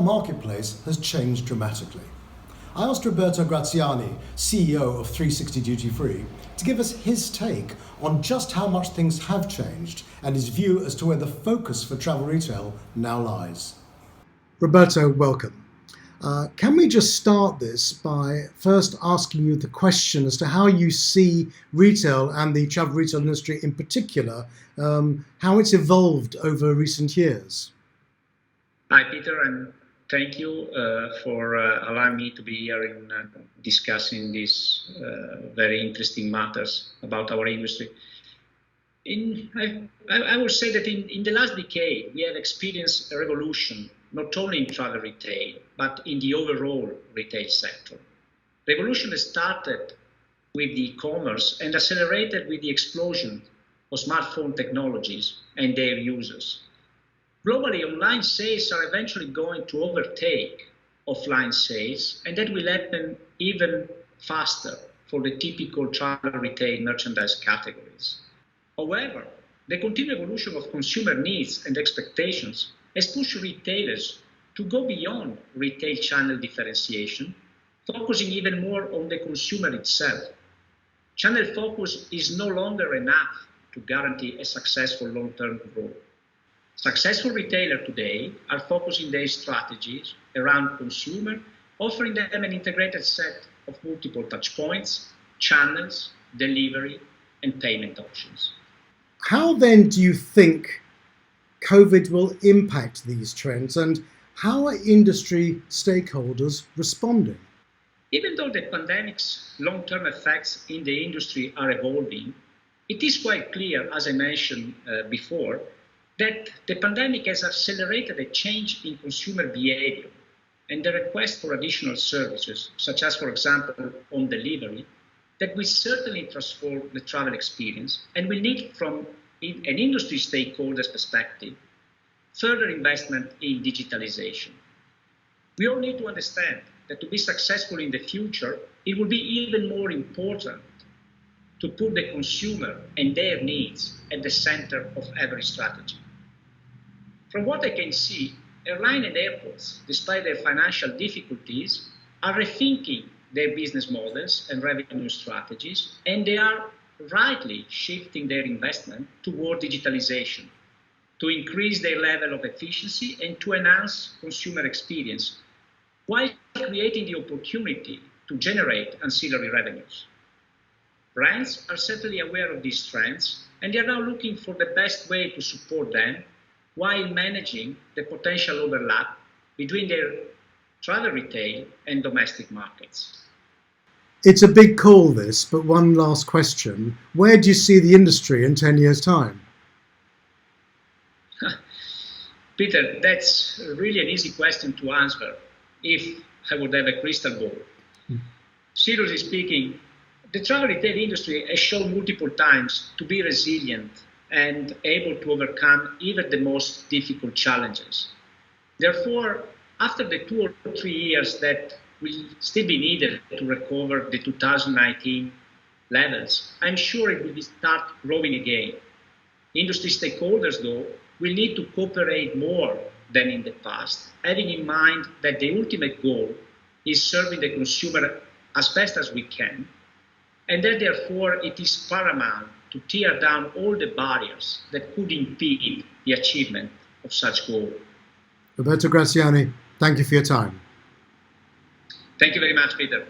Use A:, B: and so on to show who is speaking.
A: marketplace has changed dramatically. I asked Roberto Graziani, CEO of 360 Duty Free, to give us his take on just how much things have changed and his view as to where the focus for travel retail now lies. Roberto, welcome. Can we just start this by first asking you the question as to how you see retail and the travel retail industry in particular, how it's evolved over recent years?
B: Hi, Peter, and thank you for allowing me to be here in discussing these very interesting matters about our industry. I would say that in the last decade, we have experienced a revolution, not only in travel retail, but in the overall retail sector. Revolution started with the e-commerce and accelerated with the explosion of smartphone technologies and their users. Globally, online sales are eventually going to overtake offline sales, and that will happen even faster for the typical travel retail merchandise categories. However, the continued evolution of consumer needs and expectations has pushed retailers to go beyond retail channel differentiation, focusing even more on the consumer itself. Channel focus is no longer enough to guarantee a successful long-term growth. Successful retailers today are focusing their strategies around consumer, offering them an integrated set of multiple touchpoints, channels, delivery, and payment options.
A: How then do you think COVID will impact these trends, and how are industry stakeholders responding?
B: Even though the pandemic's long-term effects in the industry are evolving, it is quite clear, as I mentioned before, that the pandemic has accelerated a change in consumer behavior and the request for additional services, such as, for example, home delivery, that will certainly transform the travel experience and will need, from an industry stakeholder's perspective, further investment in digitalization. We all need to understand that to be successful in the future, it will be even more important to put the consumer and their needs at the center of every strategy. From what I can see, airlines and airports, despite their financial difficulties, are rethinking their business models and revenue strategies, and they are rightly shifting their investment toward digitalization to increase their level of efficiency and to enhance consumer experience, while creating the opportunity to generate ancillary revenues. Brands are certainly aware of these trends, and they are now looking for the best way to support them while managing the potential overlap between their travel retail and domestic markets.
A: It's a big call, this, but one last question. Where do you see the industry in 10 years' time?
B: Peter, that's really an easy question to answer if I would have a crystal ball. Seriously speaking, the travel retail industry has shown multiple times to be resilient and able to overcome even the most difficult challenges. Therefore, after the 2 or 3 years that will still be needed to recover the 2019 levels, I'm sure it will start growing again. Industry stakeholders, though, will need to cooperate more than in the past, having in mind that the ultimate goal is serving the consumer as best as we can, and that therefore it is paramount to tear down all the barriers that could impede the achievement of such goal.
A: Roberto Graziani, thank you for your time.
B: Thank you very much, Peter.